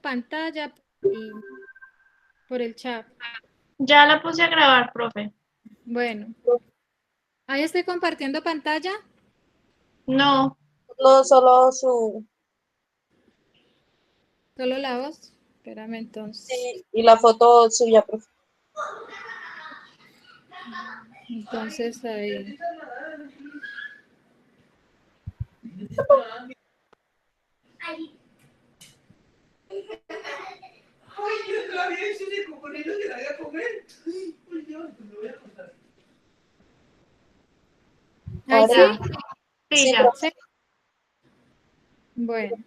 pantalla por el chat. Ya la puse a grabar, profe. Bueno, ahí estoy compartiendo pantalla. No, No solo su, Solo la voz. Espérame entonces. sí, y la foto suya, profe. Entonces ahí. Ahí Ahora sí. ya. sí, Sí, sí, ya. profe. Sí. Bueno.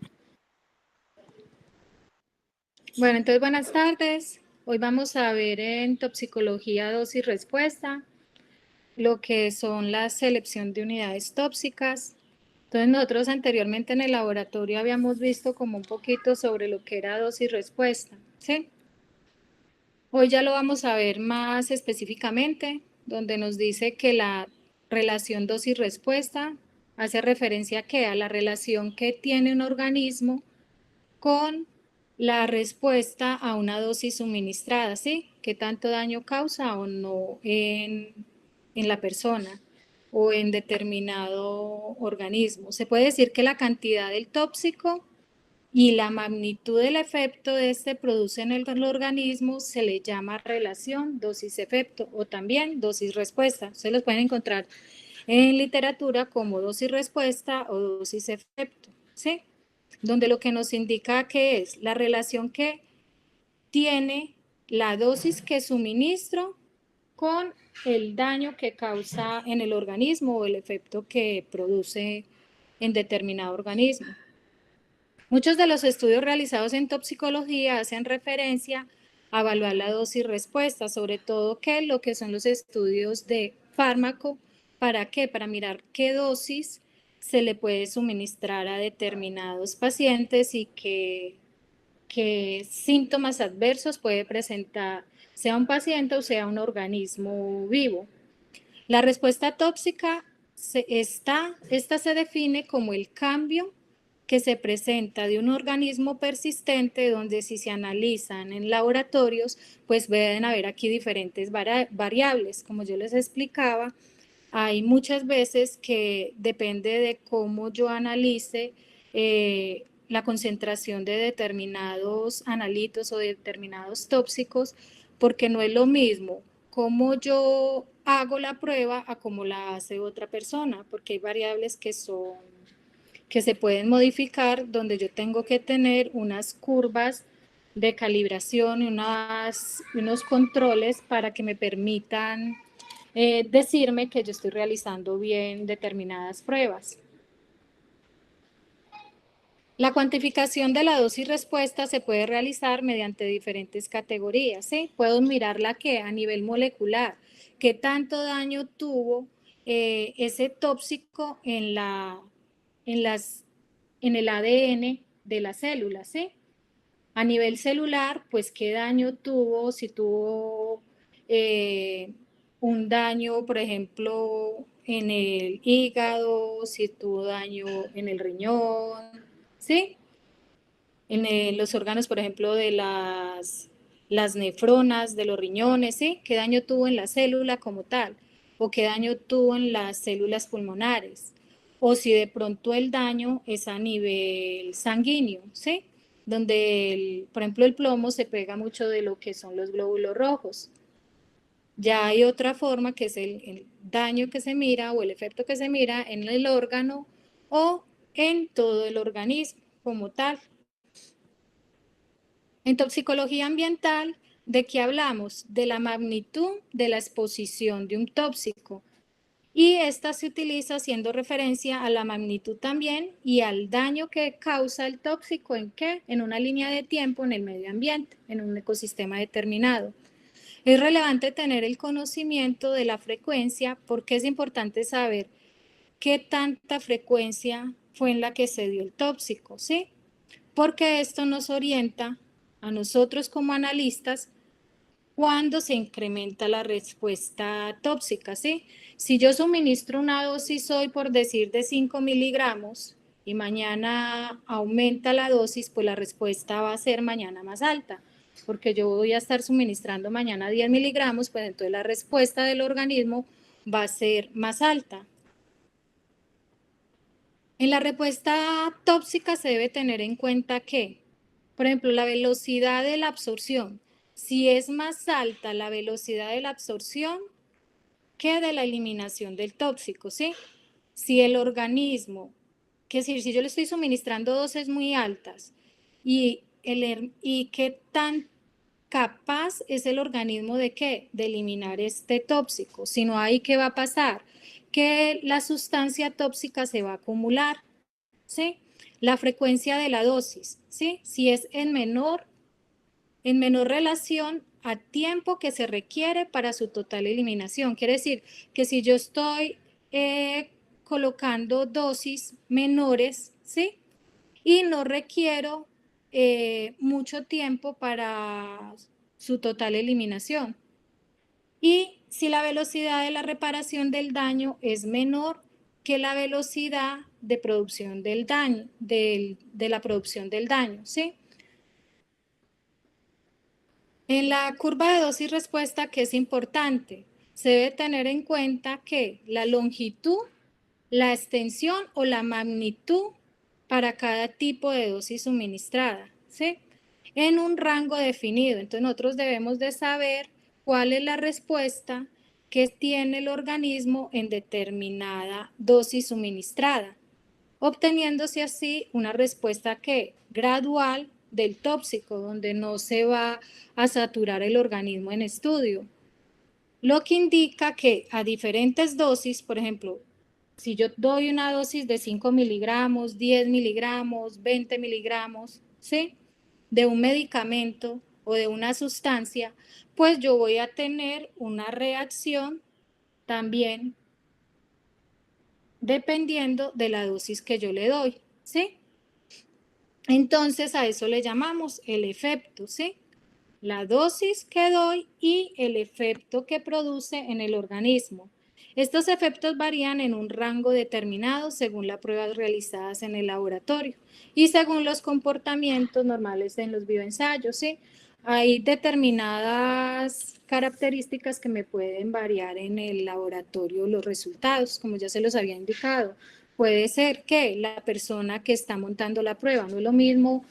Bueno, entonces buenas tardes. Hoy vamos a ver en toxicología dosis-respuesta lo que son la selección de unidades tóxicas. Entonces nosotros anteriormente en el laboratorio habíamos visto como un poquito sobre lo que era dosis-respuesta, ¿sí? Hoy ya lo vamos a ver más específicamente, donde nos dice que la relación dosis-respuesta hace referencia a la relación que tiene un organismo con la respuesta a una dosis suministrada, ¿sí? ¿Qué tanto daño causa o no en la persona o en determinado organismo? Se puede decir que la cantidad del tóxico y la magnitud del efecto de este produce en el organismo se le llama relación dosis-efecto o también dosis-respuesta. Se los pueden encontrar en literatura como dosis-respuesta o dosis-efecto, ¿sí? Donde lo que nos indica que es la relación que tiene la dosis que suministro con el daño que causa en el organismo o el efecto que produce en determinado organismo. Muchos de los estudios realizados en toxicología hacen referencia a evaluar la dosis-respuesta, sobre todo lo que son los estudios de fármaco. ¿Para qué? Para mirar qué dosis se le puede suministrar a determinados pacientes y qué síntomas adversos puede presentar, sea un paciente o sea un organismo vivo. La respuesta tóxica esta se define como el cambio que se presenta de un organismo persistente donde si se analizan en laboratorios, pues pueden haber aquí diferentes variables. Como yo les explicaba, hay muchas veces que depende de cómo yo analice la concentración de determinados analitos o de determinados tóxicos, porque no es lo mismo cómo yo hago la prueba a cómo la hace otra persona, porque hay variables que se pueden modificar donde yo tengo que tener unas curvas de calibración y unos controles para que me permitan decirme que yo estoy realizando bien determinadas pruebas. La cuantificación de la dosis respuesta se puede realizar mediante diferentes categorías, ¿sí? Puedo mirarla que a nivel molecular, qué tanto daño tuvo ese tóxico en, las, en el ADN de las células, ¿sí? A nivel celular, pues qué daño tuvo, si tuvo un daño, por ejemplo, en el hígado, si tuvo daño en el riñón, ¿sí? En los órganos, por ejemplo, de las nefronas, de los riñones, ¿sí? ¿Qué daño tuvo en la célula como tal? ¿O qué daño tuvo en las células pulmonares? O si de pronto el daño es a nivel sanguíneo, ¿sí? Donde, por ejemplo, el plomo se pega mucho de lo que son los glóbulos rojos. Ya hay otra forma que es el daño que se mira o el efecto que se mira en el órgano o en todo el organismo como tal. En toxicología ambiental, ¿de qué hablamos? De la magnitud de la exposición de un tóxico. Y esta se utiliza haciendo referencia a la magnitud también y al daño que causa el tóxico en qué? En una línea de tiempo en el medio ambiente, en un ecosistema determinado. Es relevante tener el conocimiento de la frecuencia porque es importante saber qué tanta frecuencia fue en la que se dio el tóxico, ¿sí? Porque esto nos orienta a nosotros como analistas cuando se incrementa la respuesta tóxica, ¿sí? Si yo suministro una dosis hoy, por decir, de 5 miligramos y mañana aumenta la dosis, pues la respuesta va a ser mañana más alta, porque yo voy a estar suministrando mañana 10 miligramos, pues entonces la respuesta del organismo va a ser más alta. En la respuesta tóxica se debe tener en cuenta que, por ejemplo, la velocidad de la absorción, si es más alta la velocidad de la absorción que de la eliminación del tóxico, ¿sí? Si el organismo, que si yo le estoy suministrando dosis muy altas y qué tan capaz es el organismo de qué, de eliminar este tóxico, si no hay, ¿qué va a pasar? Que la sustancia tóxica se va a acumular, ¿sí? La frecuencia de la dosis, ¿sí? Si es en menor relación a tiempo que se requiere para su total eliminación. Quiere decir que si yo estoy colocando dosis menores, ¿sí? Y no requiero mucho tiempo para su total eliminación. Y si la velocidad de la reparación del daño es menor que la velocidad de producción del daño, de la producción del daño, ¿sí? En la curva de dosis respuesta, que es importante, se debe tener en cuenta que la longitud, la extensión o la magnitud para cada tipo de dosis suministrada, ¿sí? En un rango definido. Entonces nosotros debemos de saber cuál es la respuesta que tiene el organismo en determinada dosis suministrada, obteniéndose así una respuesta que gradual del tóxico, donde no se va a saturar el organismo en estudio. Lo que indica que a diferentes dosis, por ejemplo, si yo doy una dosis de 5 miligramos, 10 miligramos, 20 miligramos, ¿sí? De un medicamento o de una sustancia, pues yo voy a tener una reacción también dependiendo de la dosis que yo le doy, ¿sí? Entonces a eso le llamamos el efecto, ¿sí? La dosis que doy y el efecto que produce en el organismo. Estos efectos varían en un rango determinado según las pruebas realizadas en el laboratorio y según los comportamientos normales en los bioensayos, ¿sí? Hay determinadas características que me pueden variar en el laboratorio los resultados, como ya se los había indicado. Puede ser que la persona que está montando la prueba, no es lo mismo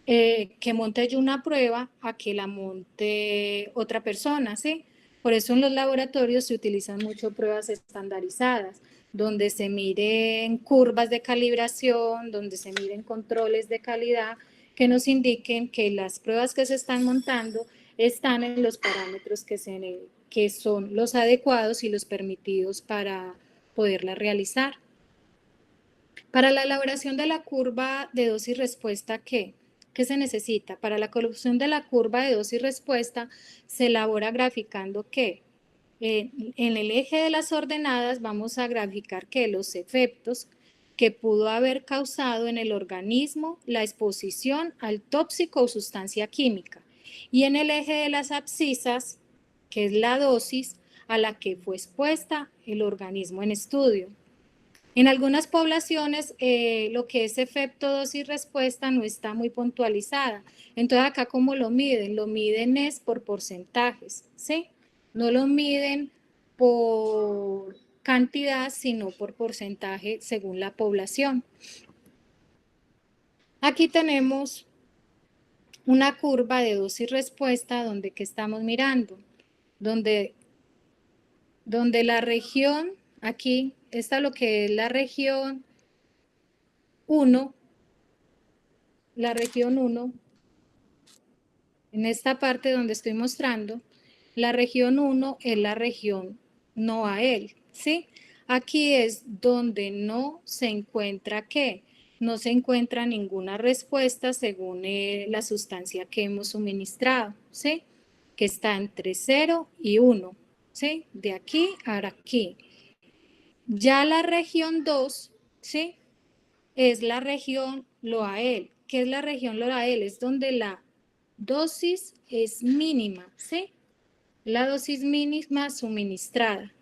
que monte yo una prueba a que la monte otra persona, ¿sí? Por eso en los laboratorios se utilizan mucho pruebas estandarizadas, donde se miren curvas de calibración, donde se miren controles de calidad que nos indiquen que las pruebas que se están montando están en los parámetros que son los adecuados y los permitidos para poderla realizar. Para la elaboración de la curva de dosis respuesta, ¿qué se necesita? Para la colocación de la curva de dosis respuesta se elabora graficando que en el eje de las ordenadas vamos a graficar que los efectos que pudo haber causado en el organismo la exposición al tóxico o sustancia química. Y en el eje de las abscisas, que es la dosis a la que fue expuesta el organismo en estudio. En algunas poblaciones lo que es efecto dosis respuesta no está muy puntualizada. Entonces acá ¿cómo lo miden? Lo miden es por porcentajes, ¿sí? No lo miden por cantidad, sino por porcentaje según la población. Aquí tenemos una curva de dosis respuesta donde ¿qué estamos mirando? Donde la región, aquí está lo que es la región 1, en esta parte donde estoy mostrando, la región 1 es la región no a él, ¿sí? Aquí es donde no se encuentra ¿qué? No se encuentra ninguna respuesta según la sustancia que hemos suministrado, ¿sí? Que está entre 0 y 1, ¿sí? De aquí a aquí. Ya la región 2, ¿sí? Es la región Loael. ¿Qué es la región Loael? Es donde la dosis es mínima, ¿sí? La dosis mínima suministrada.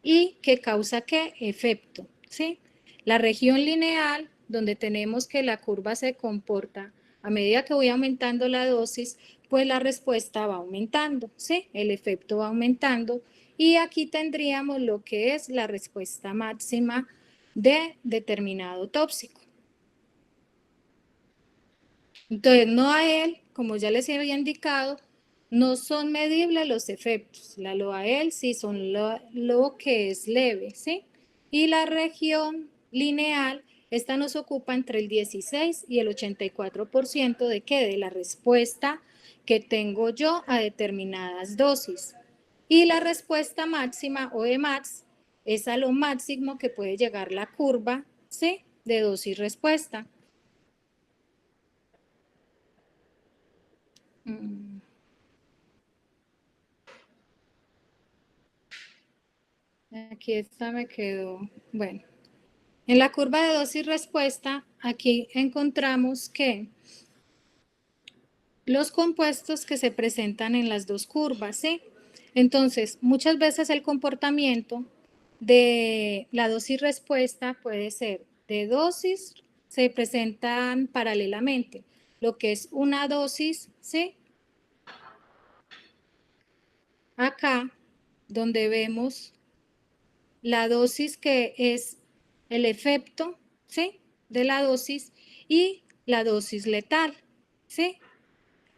¿Y qué causa qué? Efecto, ¿sí? La región lineal donde tenemos que la curva se comporta a medida que voy aumentando la dosis, pues la respuesta va aumentando, ¿sí? El efecto va aumentando y aquí tendríamos lo que es la respuesta máxima de determinado tóxico. Entonces, no a él, como ya les había indicado, no son medibles los efectos. La LOAEL sí son lo que es leve, ¿sí? Y la región lineal, esta nos ocupa entre el 16 y el 84% de qué? De la respuesta que tengo yo a determinadas dosis. Y la respuesta máxima o Emax es a lo máximo que puede llegar la curva, ¿sí? De dosis-respuesta. Aquí esta me quedó. Bueno, en la curva de dosis-respuesta, aquí encontramos que los compuestos que se presentan en las dos curvas, ¿sí? Entonces, muchas veces el comportamiento de la dosis-respuesta puede ser de dosis, se presentan paralelamente, lo que es una dosis, ¿sí? Acá, donde vemos la dosis que es el efecto, ¿sí? De la dosis y la dosis letal, ¿sí?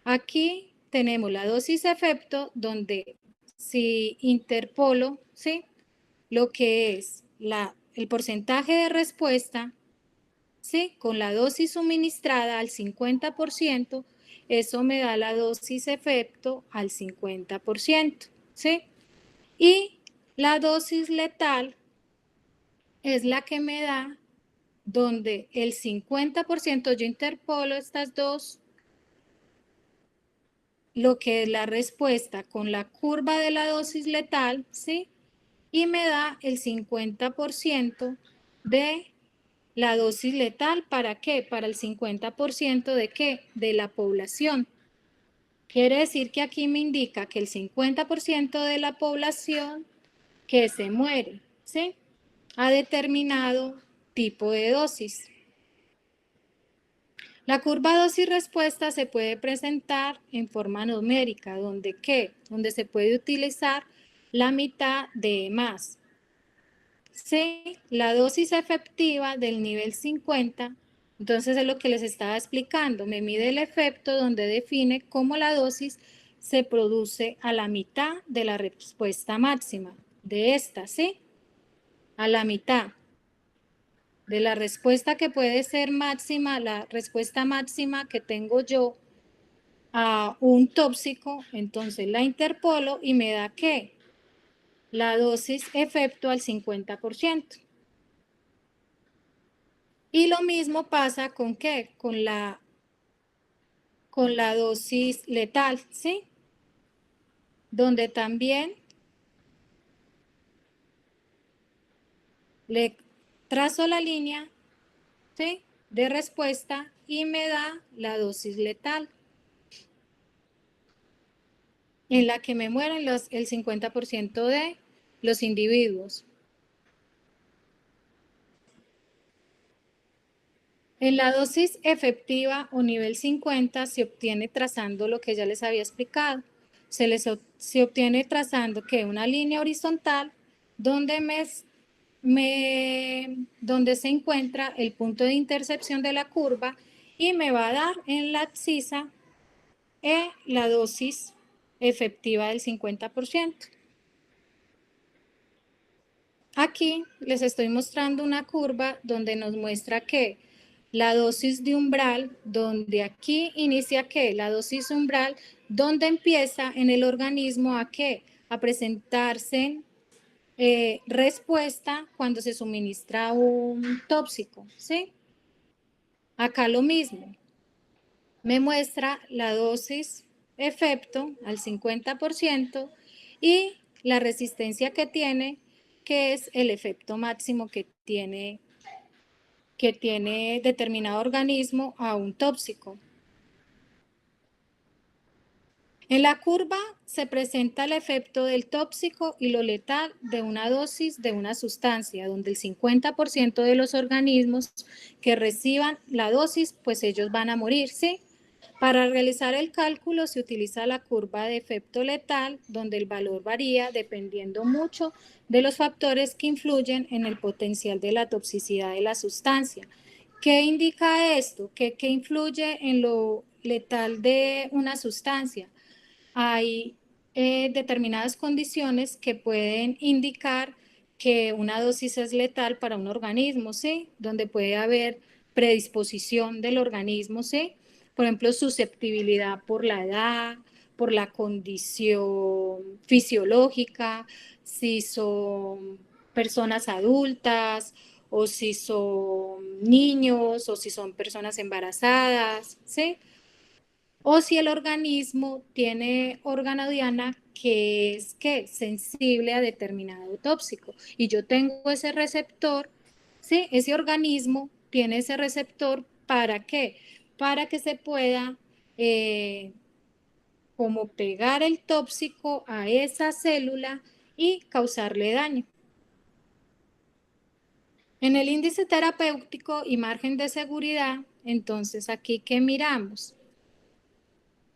Aquí tenemos la dosis efecto donde si interpolo, ¿sí? Lo que es el porcentaje de respuesta, ¿sí? Con la dosis suministrada al 50%, eso me da la dosis efecto al 50%, ¿sí? Y la dosis letal es la que me da donde el 50% yo interpolo estas dos, lo que es la respuesta con la curva de la dosis letal, ¿sí? Y me da el 50% de la dosis letal, ¿para qué? Para el 50% de qué? De la población. Quiere decir que aquí me indica que el 50% de la población que se muere, ¿sí? A determinado tipo de dosis. La curva dosis-respuesta se puede presentar en forma numérica, donde ¿qué? Donde se puede utilizar la mitad de más. Sí, la dosis efectiva del nivel 50, entonces es lo que les estaba explicando, me mide el efecto donde define cómo la dosis se produce a la mitad de la respuesta máxima, de esta, ¿sí? A la mitad de la respuesta que puede ser máxima, la respuesta máxima que tengo yo a un tóxico, entonces la interpolo y me da ¿qué? La dosis efecto al 50%. Y lo mismo pasa con ¿qué? Con la dosis letal, ¿sí? Donde también le trazo la línea, ¿sí? De respuesta y me da la dosis letal, en la que me mueren el 50% de los individuos. En la dosis efectiva o nivel 50 se obtiene trazando lo que ya les había explicado. Se obtiene trazando que una línea horizontal donde, donde se encuentra el punto de intercepción de la curva y me va a dar en la abscisa la dosis efectiva del 50%. Aquí les estoy mostrando una curva donde nos muestra que la dosis de umbral, donde aquí inicia ¿qué? La dosis umbral, donde empieza en el organismo a ¿qué? A presentarse respuesta cuando se suministra un tóxico, ¿sí? Acá lo mismo, me muestra la dosis efecto al 50% y la resistencia que tiene, que es el efecto máximo que tiene determinado organismo a un tóxico. En la curva se presenta el efecto del tóxico y lo letal de una dosis de una sustancia, donde el 50% de los organismos que reciban la dosis, pues ellos van a morir, ¿sí? Para realizar el cálculo se utiliza la curva de efecto letal, donde el valor varía dependiendo mucho de los factores que influyen en el potencial de la toxicidad de la sustancia. ¿Qué indica esto? ¿Qué influye en lo letal de una sustancia? Hay determinadas condiciones que pueden indicar que una dosis es letal para un organismo, ¿sí? Donde puede haber predisposición del organismo, ¿sí? Por ejemplo, susceptibilidad por la edad, por la condición fisiológica, si son personas adultas o si son niños o si son personas embarazadas, ¿sí? O si el organismo tiene órgano diana que es sensible a determinado tóxico. Y yo tengo ese receptor, ¿sí? Ese organismo tiene ese receptor ¿para qué? Para que se pueda como pegar el tóxico a esa célula y causarle daño. En el índice terapéutico y margen de seguridad, entonces aquí, ¿qué miramos?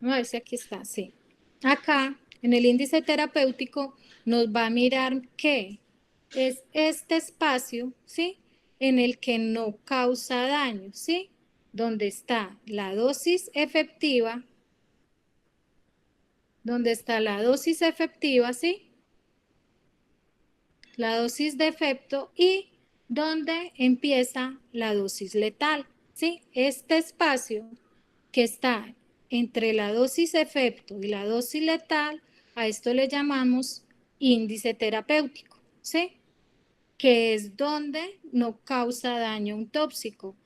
Vamos a ver si aquí está, sí. Acá, en el índice terapéutico, nos va a mirar que es este espacio, ¿sí? En el que no causa daño, ¿sí? Donde está la dosis efectiva, donde está la dosis efectiva, ¿sí? La dosis de efecto y donde empieza la dosis letal, ¿sí? Este espacio que está entre la dosis efecto y la dosis letal, a esto le llamamos índice terapéutico, ¿sí? Que es donde no causa daño un tóxico.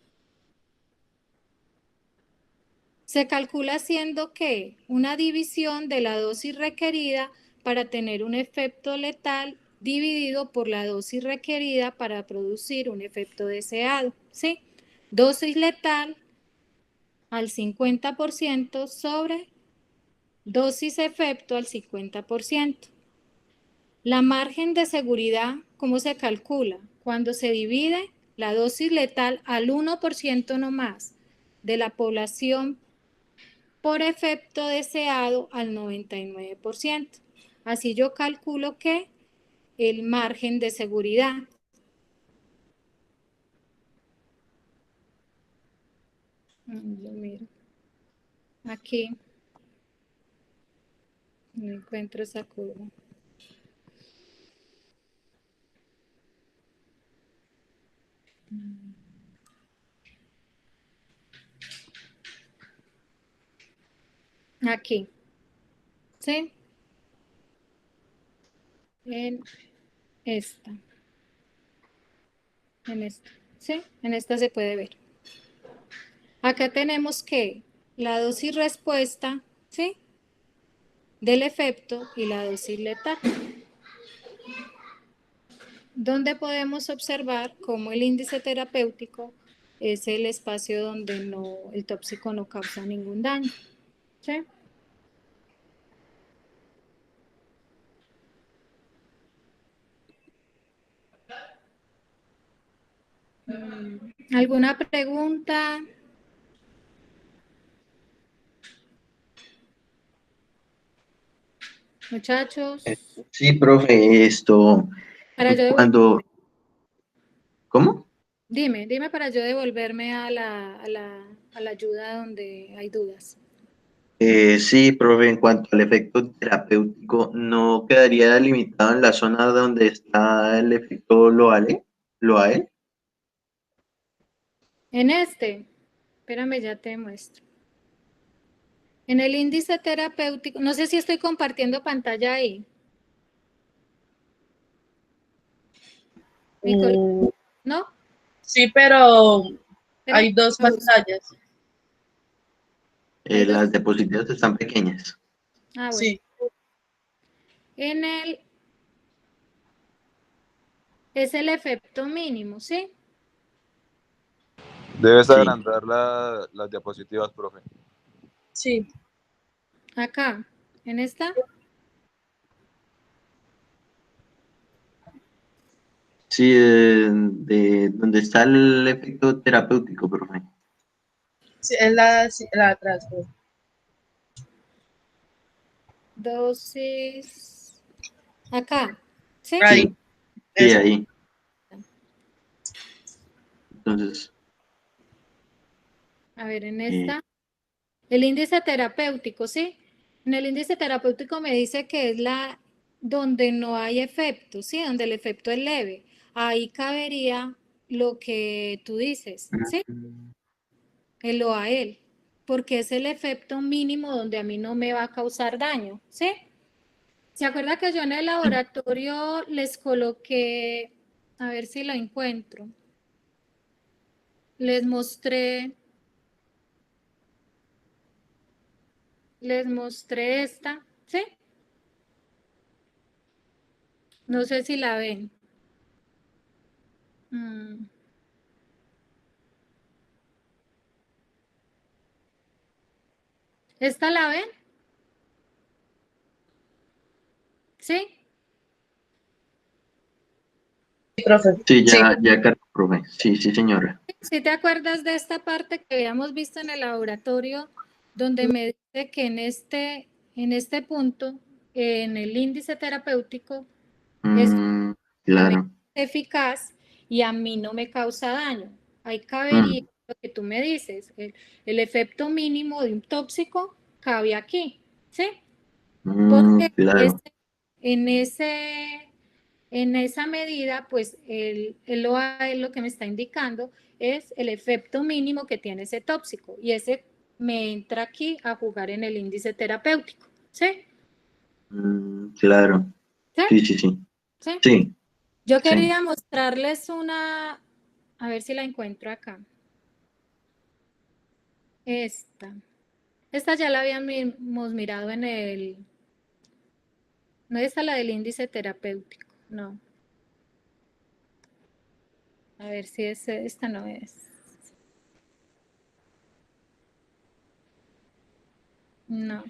Se calcula haciendo que una división de la dosis requerida para tener un efecto letal dividido por la dosis requerida para producir un efecto deseado, ¿sí? Dosis letal al 50% sobre dosis efecto al 50%. La margen de seguridad, ¿cómo se calcula? Cuando se divide la dosis letal al 1% no más de la población por efecto deseado al 99%. Así yo calculo que el margen de seguridad. Yo miro. Aquí no encuentro esa curva. Aquí. ¿Sí? En esta. En esta. ¿Sí? En esta se puede ver. Acá tenemos que la dosis respuesta, ¿sí? Del efecto y la dosis letal. Donde podemos observar cómo el índice terapéutico es el espacio donde el tóxico no causa ningún daño. ¿Sí? ¿Alguna pregunta? Muchachos, Sí, profe, para yo cuando, ¿cómo? dime para yo devolverme a la ayuda donde hay dudas. Sí, profe, en cuanto al efecto terapéutico, ¿no quedaría limitado en la zona donde está el efecto Loael? En espérame, ya te muestro. En el índice terapéutico, no sé si estoy compartiendo pantalla ahí. ¿No? Sí, pero Espérame, hay dos la busco. pantallas. Hay dos. Las diapositivas están pequeñas. Ah, bueno. Sí. Es el efecto mínimo, ¿sí? Debes Sí. agrandar las diapositivas, profe. Sí. Acá, ¿En esta? Sí, de donde está el efecto terapéutico, profe. Sí, la atrás. Profe. Dosis. Acá. ¿Sí? Ahí. Sí, sí, Eso. ahí. Entonces, A ver, en eh, esta. El índice terapéutico, ¿sí? En el índice terapéutico me dice que es la donde no hay efecto, ¿sí? Donde el efecto es leve. Ahí cabería lo que tú dices, ¿sí? El OAL, porque es el efecto mínimo donde a mí no me va a causar daño, ¿sí? ¿Se acuerda que yo en el laboratorio les coloqué, a ver si lo encuentro, les mostré esta, ¿sí? No sé si la ven. ¿Esta la ven? ¿Sí? Sí, profe. sí, Sí. ya cargo, profe. Sí, sí, señora. ¿Sí te acuerdas de esta parte que habíamos visto en el laboratorio donde me dice que en este punto, en el índice terapéutico, es Claro. eficaz y a mí no me causa daño? Ahí cabería Mm, lo que tú me dices, el efecto mínimo de un tóxico cabe aquí, ¿sí? Porque claro. en esa medida, pues el OAL lo que me está indicando es el efecto mínimo que tiene ese tóxico y ese me entra aquí a jugar en el índice terapéutico, ¿sí? Claro. ¿Sí? Sí, sí, sí. ¿Sí? Sí, Yo sí. quería mostrarles una, a ver si la encuentro acá. Esta ya la habíamos mirado en no es la del índice terapéutico, no. A ver si esta no es. No.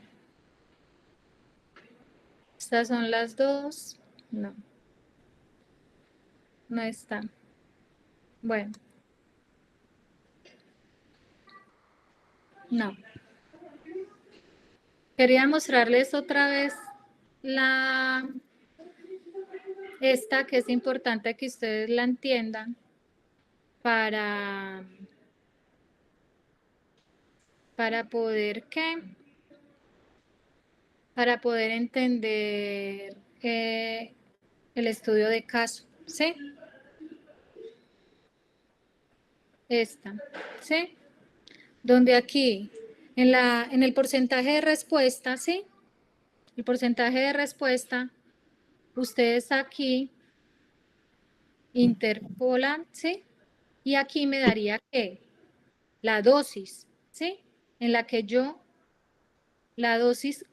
Estas son las dos. No. No está. Bueno. No. Quería mostrarles otra vez esta que es importante que ustedes la entiendan para poder ¿qué? Para poder entender el estudio de caso, ¿sí? Esta, ¿sí? Donde aquí, en el porcentaje de respuesta, ¿sí? El porcentaje de respuesta, ustedes aquí interpolan, ¿sí? Y aquí me daría que la dosis, ¿sí? En la que yo, la dosis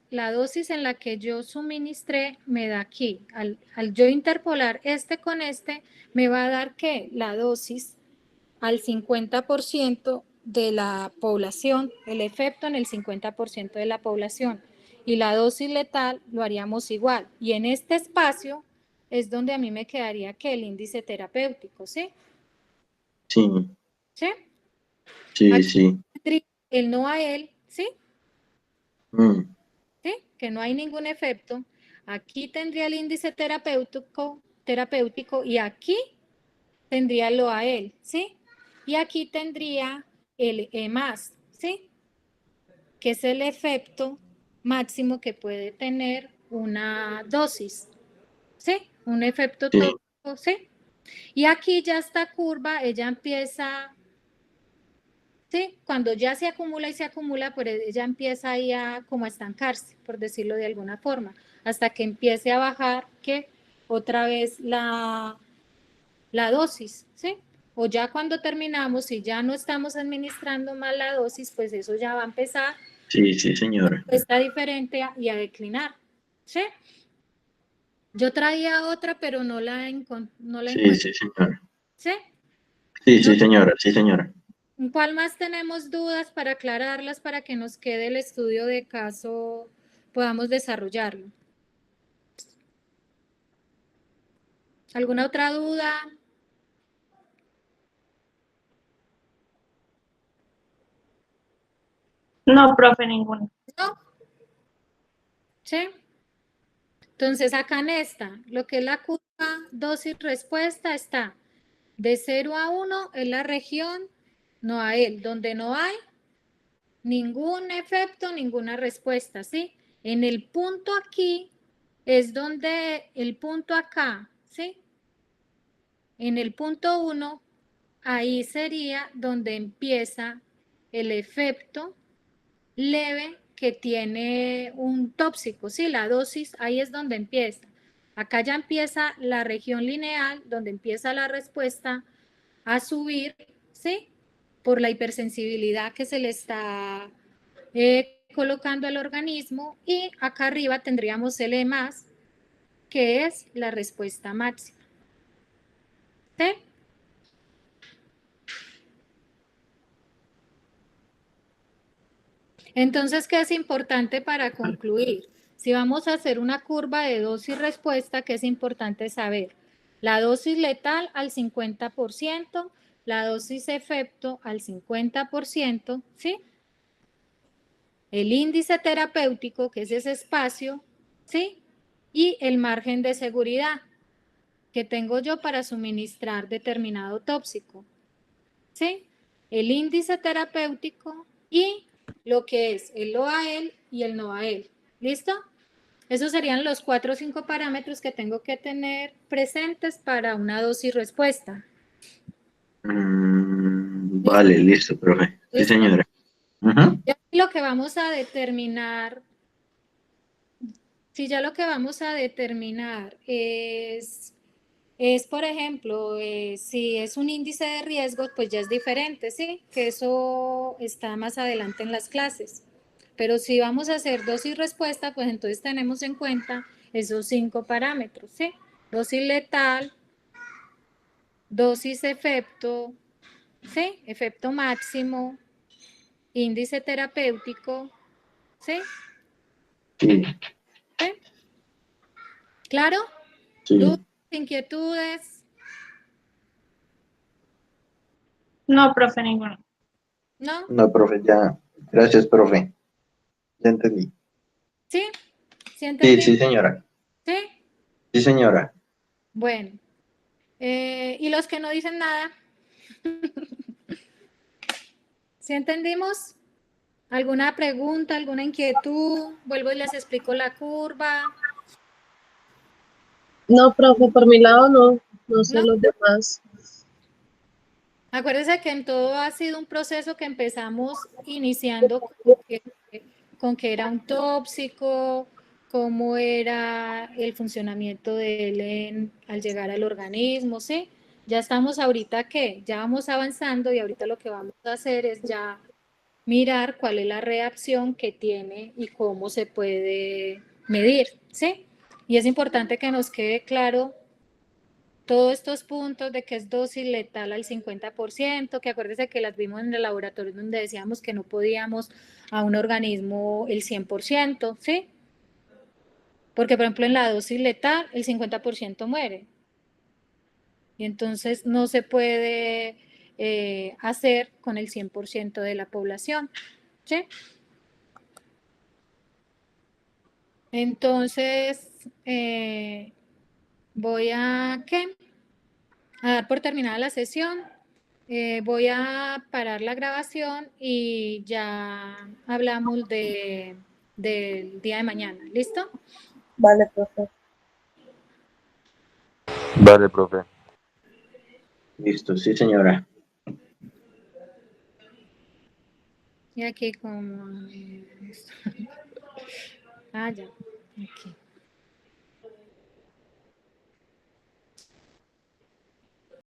en la que yo suministré me da aquí. Al yo interpolar este con este, me va a dar que la dosis al 50% de la población, el efecto en el 50% de la población. Y la dosis letal lo haríamos igual. Y en este espacio es donde a mí me quedaría que el índice terapéutico, ¿sí? Sí, ¿Sí? sí, Aquí sí. el no a él, ¿sí? Mm, ¿Sí? Que no hay ningún efecto. Aquí tendría el índice terapéutico y aquí tendría lo a él, ¿sí? Y aquí tendría el E más, ¿sí? Que es el efecto máximo que puede tener una dosis, ¿sí? Un efecto sí, tóxico, ¿sí? Y aquí ya esta curva, ella empieza, ¿sí? Cuando ya se acumula y se acumula, pues ella empieza ahí a como a estancarse, por decirlo de alguna forma, hasta que empiece a bajar, que otra vez la dosis, ¿sí? O ya cuando terminamos, si ya no estamos administrando mal la dosis, pues eso ya va a empezar, sí, sí, señora. está diferente y a declinar, ¿sí? Yo traía otra, pero no la Sí, encuentro, sí, señora. ¿sí? Sí, No, sí, señora, sí, señora. ¿cuál más tenemos dudas para aclararlas para que nos quede el estudio de caso podamos desarrollarlo. ¿Alguna otra duda? No, profe, ninguna. ¿No? ¿Sí? Entonces, acá en esta, lo que es la curva dosis-respuesta está de 0 a 1 es la región no a él, donde no hay ningún efecto, ninguna respuesta, ¿sí? En el punto aquí es donde el punto acá, ¿sí? En el punto 1, ahí sería donde empieza el efecto leve que tiene un tóxico, ¿sí? La dosis, ahí es donde empieza. Acá ya empieza la región lineal, donde empieza la respuesta a subir, ¿sí? Por la hipersensibilidad que se le está colocando al organismo, y acá arriba tendríamos el E+, que es la respuesta máxima. ¿Sí? Entonces, ¿qué es importante para concluir? Si vamos a hacer una curva de dosis-respuesta, ¿qué es importante saber? La dosis letal al 50%, la dosis efecto al 50%, ¿sí? El índice terapéutico, que es ese espacio, ¿sí? Y el margen de seguridad que tengo yo para suministrar determinado tóxico, ¿sí? El índice terapéutico y lo que es el OAL y el NOAL. ¿Listo? Esos serían los 4 o 5 parámetros que tengo que tener presentes para una dosis respuesta. Vale, listo, profe. Sí, ¿Listo? señora. Ujú. Ya lo que vamos a determinar, si ya lo que vamos a determinar es, por ejemplo, si es un índice de riesgo, pues ya es diferente, ¿sí? Que eso está más adelante en las clases. Pero si vamos a hacer dosis respuesta, pues entonces tenemos en cuenta esos 5 parámetros, ¿sí? Dosis letal, dosis efecto, ¿sí? Efecto máximo, índice terapéutico, ¿sí? Sí, ¿Sí? ¿Claro? sí. ¿Dudas, inquietudes? No, profe, ninguna. ¿No? No, profe, ya. Gracias, profe. Ya entendí. ¿Sí? ¿Sí Sí, entendí? sí, señora. ¿Sí? Sí, señora. Bueno. ¿Y los que no dicen nada? ¿Sí entendimos? ¿Alguna pregunta, alguna inquietud? Vuelvo y les explico la curva. No, profe, por mi lado no. No sé ¿No? los demás. Acuérdense que en todo ha sido un proceso que empezamos iniciando con que era un tóxico, cómo era el funcionamiento de él al llegar al organismo, ¿sí? Ya estamos ahorita que ya vamos avanzando y ahorita lo que vamos a hacer es ya mirar cuál es la reacción que tiene y cómo se puede medir, ¿sí? Y es importante que nos quede claro todos estos puntos de que es dosis letal al 50%, que acuérdese que las vimos en el laboratorio donde decíamos que no podíamos a un organismo el 100%, ¿sí? Porque, por ejemplo, en la dosis letal el 50% muere. Y entonces no se puede hacer con el 100% de la población, ¿sí? Entonces, voy a, ¿qué? A dar por terminada la sesión. Voy a parar la grabación y ya hablamos del día de mañana. ¿Listo? Vale, profe. Vale, profe. Listo, sí, señora. Y aquí como... Ah, ya. Aquí.